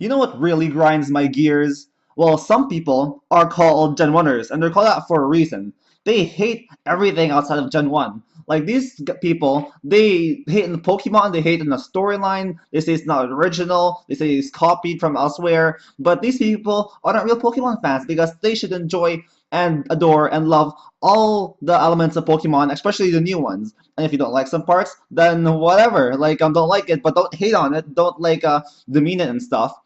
You know what really grinds my gears? Well, some people are called Gen 1ers, and they're called that for a reason. They hate everything outside of Gen 1. Like, these people, they hate in the Pokemon, they hate in the storyline, they say it's not original, they say it's copied from elsewhere, but these people are not real Pokemon fans because they should enjoy and adore and love all the elements of Pokemon, especially the new ones. And if you don't like some parts, then whatever. Like, don't like it, but don't hate on it. Don't like demean it and stuff.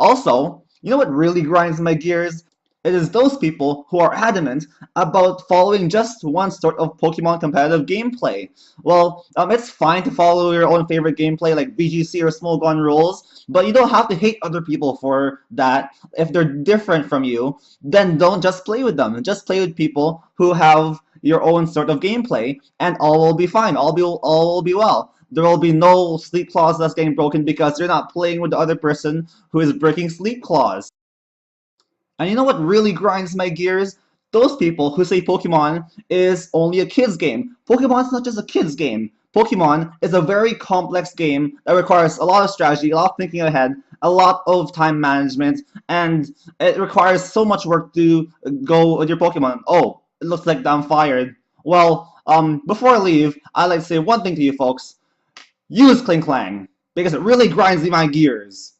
Also, you know what really grinds my gears? It is those people who are adamant about following just one sort of Pokemon competitive gameplay. Well, it's fine to follow your own favorite gameplay like BGC or Small Gun rules, but you don't have to hate other people for that. If they're different from you, then don't just play with them. Just play with people who have your own sort of gameplay, and all will be fine. All will be well. There will be no sleep clause that's getting broken because you're not playing with the other person who is breaking sleep clause. And you know what really grinds my gears? Those people who say Pokemon is only a kid's game. Pokemon's not just a kid's game. Pokemon is a very complex game that requires a lot of strategy, a lot of thinking ahead, a lot of time management, and it requires so much work to go with your Pokemon. Oh, it looks like I'm fired. Well, before I leave, I'd like to say one thing to you folks. Use Kling Klang, because it really grinds my gears.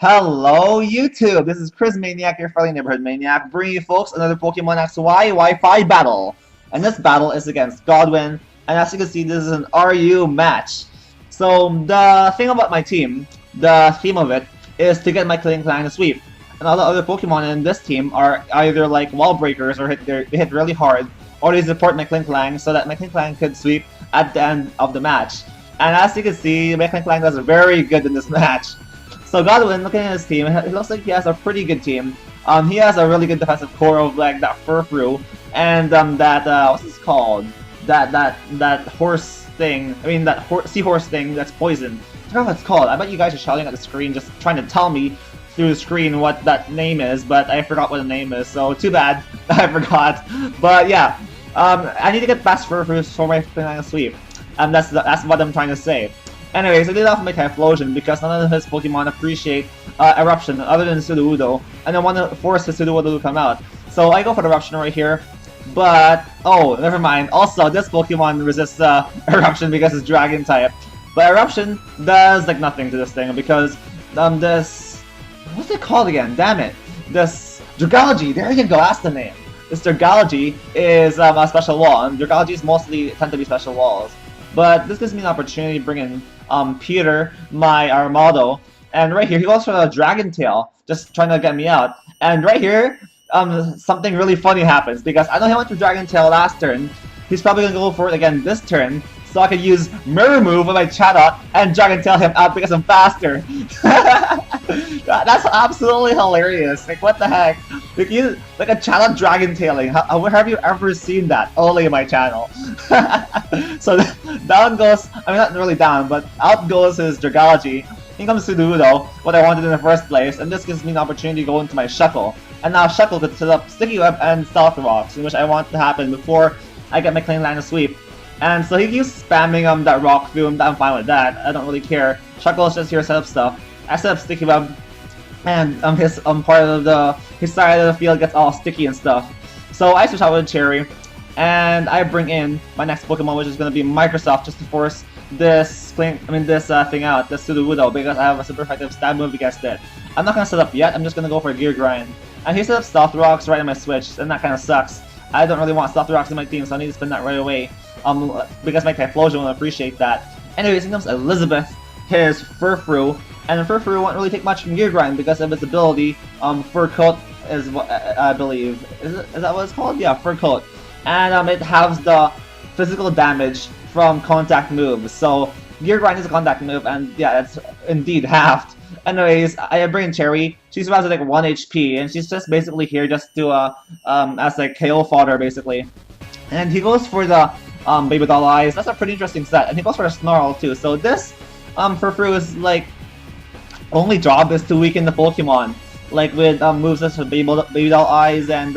Hello, YouTube! This is Chriz Maniac, your friendly neighborhood maniac, bringing you folks another Pokemon XY Wi-Fi battle. And this battle is against Godwin, and as you can see, this is an RU match. So, the thing about my team, the theme of it, is to get my Kling Klang to sweep. And all the other Pokemon in this team are either like wall breakers or they hit really hard, or they support my Kling Klang so that my Kling Klang could sweep at the end of the match. And as you can see, my Kling Klang does very good in this match. So Godwin, looking at his team, it looks like he has a pretty good team. He has a really good defensive core of like that Furfrou and that what's this called? That horse thing. I mean that seahorse thing that's poison. I forgot what it's called. I bet you guys are shouting at the screen, just trying to tell me through the screen what that name is, but I forgot what the name is. So too bad, I forgot. But yeah, I need to get past Furfrou for my final sweep, and that's what I'm trying to say. Anyways, I did off my Typhlosion because none of his Pokemon appreciate Eruption other than Sudowoodo, and I want to force his Sudowoodo to come out. So I go for the Eruption right here, but, oh, never mind. Also, this Pokemon resists Eruption because it's Dragon type. But Eruption does like nothing to this thing because this, what's it called again? Damn it. This Dragology, there you go, that's the name. This Dragology is a special wall, and Dragologies mostly tend to be special walls. But this gives me an opportunity to bring in Peter, my Armado, and right here he goes for the Dragon Tail, just trying to get me out. And right here, something really funny happens because I know he went for Dragon Tail last turn. He's probably gonna go for it again this turn, so I can use Mirror Move with my Chatot and Dragon Tail him out because I'm faster. That's absolutely hilarious. Like, what the heck? Like a Chatot Dragon Tailing. Where have you ever seen that? Only in my channel. So down goes, I mean not really down, but out goes his Dragology. In comes Sudowoodo, what I wanted in the first place, and this gives me an opportunity to go into my Shuckle. And now Shuckle could set up Sticky Web and Stealth Rocks, which I want to happen before I get my Kling Klang to sweep. And so he keeps spamming that Rock Boom, I'm fine with that, I don't really care. Shuckle is just here to set up stuff. I set up Sticky Web, and his part of his side of the field gets all sticky and stuff. So I switch out with Cherry, and I bring in my next Pokemon, which is going to be Microsoft, just to force this thing out, this Sudowoodo, because I have a super effective stab move against it. I'm not going to set up yet, I'm just going to go for a Gear Grind. And he set up Stealth Rocks right in my switch, and that kind of sucks. I don't really want Stealth Rocks in my team, so I need to spin that right away, because my Typhlosion will appreciate that. Anyways, here comes Elizabeth, his Furfrou, and Furfrou won't really take much from Gear Grind because of its ability. Fur Coat is what I believe. Is that what it's called? Yeah, Fur Coat. And it halves the physical damage from contact moves. So Gear Grind is a contact move, and yeah, it's indeed halved. Anyways, I bring in Cherry. She survives at like 1 HP, and she's just basically here just to as like KO fodder basically. And he goes for the Baby Doll Eyes. That's a pretty interesting set, and he goes for a Snarl too. So this Furfrou is like only job is to weaken the Pokemon, like with moves such as Baby Doll Eyes and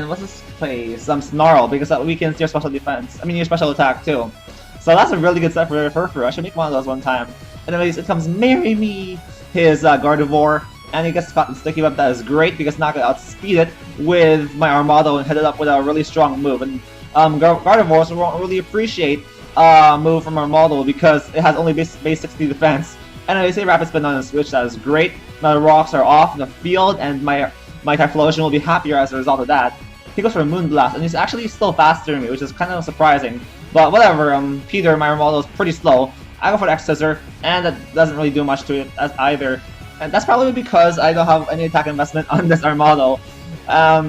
what's this place? Snarl, because that weakens your special defense. I mean your special attack too. So that's a really good set for Furfur. I should make one of those one time. Anyways, it comes Marry Me, his Gardevoir, and he gets caught in Sticky Web. That is great because now I can outspeed it with my Armado and hit it up with a really strong move. And Gardevoirs won't really appreciate move from Armado because it has only base 60 defense. And I say Rapid Spin on the Switch, that is great. My rocks are off the field, and my Typhlosion will be happier as a result of that. He goes for a Moonblast, and he's actually still faster than me, which is kind of surprising. But whatever, Peter, my Armado, is pretty slow. I go for the X-Scissor, and that doesn't really do much to it as either. And that's probably because I don't have any attack investment on this Armado.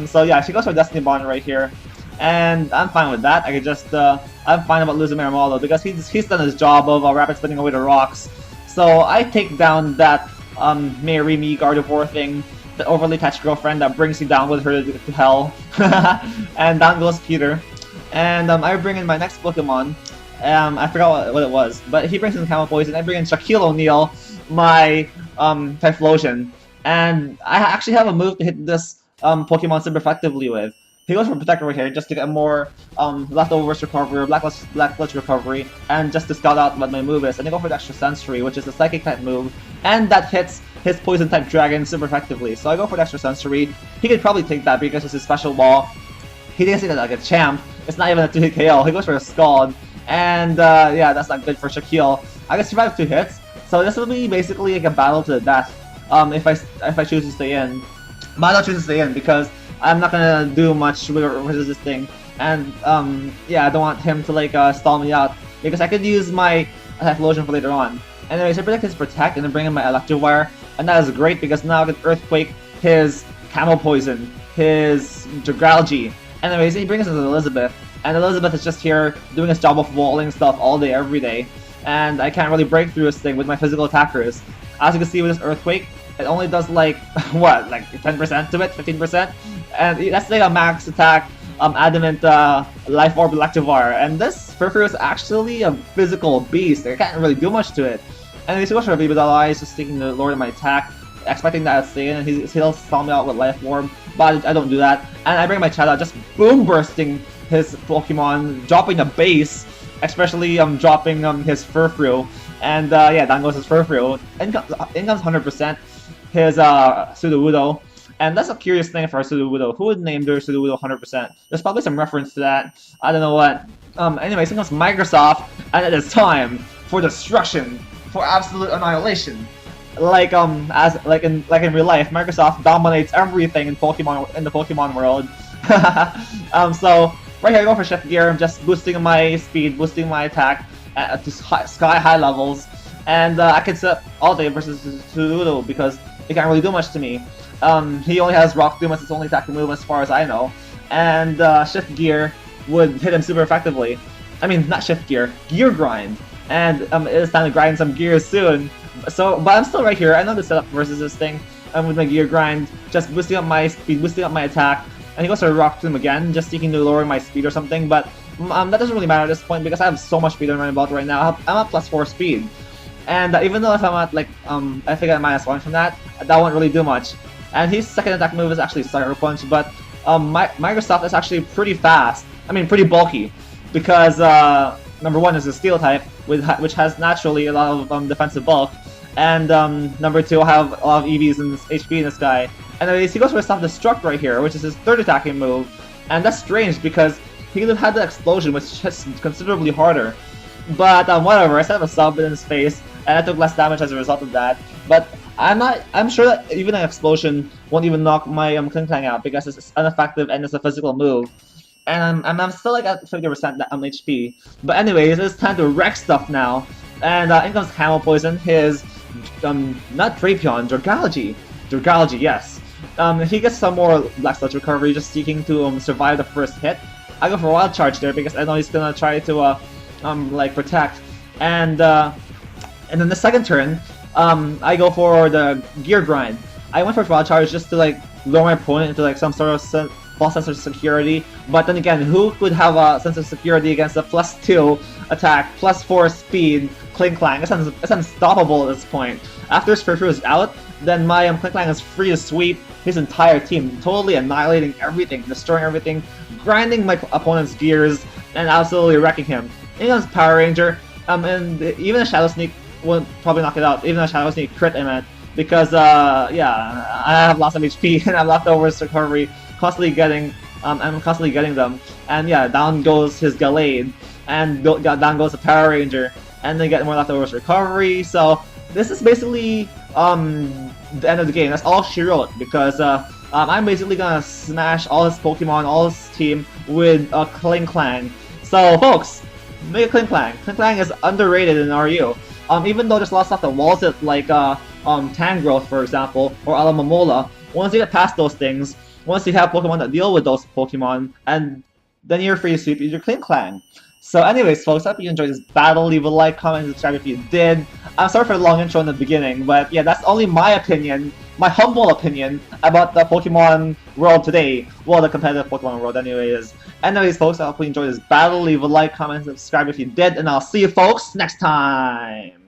So yeah, she goes for Destiny Bond right here. And I'm fine with that. I could just, I'm fine about losing my Armado because he's done his job of rapid spinning away the rocks. So I take down that Marry Me Gardevoir thing, the overly attached girlfriend that brings you down with her to hell. And down goes Peter. And I bring in my next Pokemon. I forgot what it was, but he brings in Camel Poison. I bring in Shaquille O'Neal, my Typhlosion. And I actually have a move to hit this Pokemon super effectively with. He goes for Protector right here just to get more Leftovers Recovery, Black Recovery, and just to scout out what my move is. And I go for the Extra Sensory, which is a Psychic type move, and that hits his Poison type Dragon super effectively. So I go for the Extra Sensory. He could probably take that because it's his special ball. He didn't see that like a champ. It's not even a 2-hit KO. He goes for a Scald, and yeah, that's not good for Shaquille. I can survive 2 hits, so this will be basically like a battle to the death. If I choose to stay in, but I don't choose to stay in because I'm not gonna do much with this thing, and yeah, I don't want him to like stall me out because I could use my Typhlosion for later on. Anyways, I protect his Protect and then bring in my Electivire, and that is great because now I can Earthquake his Camel Poison, his Dragalge. Anyways, he brings in Elizabeth, and Elizabeth is just here doing his job of walling stuff all day, every day, and I can't really break through this thing with my physical attackers. As you can see with this Earthquake, it only does like, what, like 10% to it, 15%? And that's like a max attack, Adamant Life Orb Electivire, and this Furfur is actually a physical beast. I can't really do much to it. And he's going for a Baby Doll Eyes, just taking the Lord of my attack, expecting that I'd stay in, and he'll stall me out with Life Orb, but I don't do that. And I bring my Chatot, just boom bursting his Pokemon, dropping a base, especially dropping his Furfur. And yeah, down goes his Furfur. In comes 100% his Sudowoodo. And that's a curious thing for a Sudowoodo. Who would name their Sudowoodo 100%? There's probably some reference to that. I don't know what. Anyways, here comes Microsoft, and it is time for destruction, for absolute annihilation. Like in real life, Microsoft dominates everything in the Pokemon world. So right here I go for Shift Gear. I'm just boosting my speed, boosting my attack to sky high levels, and I can set all day versus Sudowoodo because he can't really do much to me. He only has Rock Doom as his only attacking move as far as I know, and Shift Gear would hit him super effectively. I mean, not Shift Gear, Gear Grind, and it is time to grind some gears soon. So, but I'm still right here. I know the setup versus this thing, with my Gear Grind, just boosting up my speed, boosting up my attack, and he goes to Rock Doom again, just seeking to lower my speed or something, but that doesn't really matter at this point because I have so much speed on my belt right now. I'm at +4 speed. And even though if I'm at like, I think I'm -1 from that won't really do much. And his second attack move is actually Sucker Punch, but Microsoft is actually pretty fast. I mean, pretty bulky, because number one is a Steel type, which has naturally a lot of defensive bulk, and number two, I have a lot of EVs and HP in this guy. And he goes for a Self-Destruct right here, which is his third attacking move, and that's strange because he could have had the Explosion, which hits considerably harder. But whatever, I set up a sub in his face, and I took less damage as a result of that. But I'm sure that even an Explosion won't even knock my Klinklang out because it's ineffective and it's a physical move. And I'm still like at 50% HP. But anyways, it's time to wreck stuff now. And in comes Camel Poison, his not Drapion, Dragalge, yes. He gets some more Black Sludge recovery, just seeking to survive the first hit. I go for Wild Charge there because I know he's gonna try to like protect. And then the second turn, I go for the Gear Grind. I went for Wild Charge just to like lure my opponent into like some sort of false sense of security. But then again, who could have a sense of security against a +2 attack, +4 speed Klinklang? It's unstoppable at this point. After Sphyrfru is out, then my Klinklang is free to sweep his entire team, totally annihilating everything, destroying everything, grinding my opponent's gears, and absolutely wrecking him. In comes Power Ranger, and even a Shadow Sneak won't probably knock it out, even a Shadow Sneak crit, I meant, because, yeah, I have lots of HP, and I have leftovers recovery, constantly getting, I'm constantly getting them, and yeah, down goes his Gallade, and down goes the Power Ranger, and they get more leftovers recovery, so this is basically, the end of the game. That's all she wrote, because, I'm basically gonna smash all his Pokemon, all his team, with a Klinklang. So, folks, make a Klinklang. Klinklang is underrated in RU. Even though there's lots of stuff that walls it, like, Tangrowth, for example, or Alamomola, once you get past those things, once you have Pokemon that deal with those Pokemon, and then you're free to sweep your Klinklang. So anyways, folks, I hope you enjoyed this battle. Leave a like, comment, and subscribe if you did. I'm sorry for the long intro in the beginning, but yeah, that's only my opinion, my humble opinion, about the Pokemon world today. Well, the competitive Pokemon world anyways. Anyways, folks, I hope you enjoyed this battle. Leave a like, comment, and subscribe if you did, and I'll see you folks next time!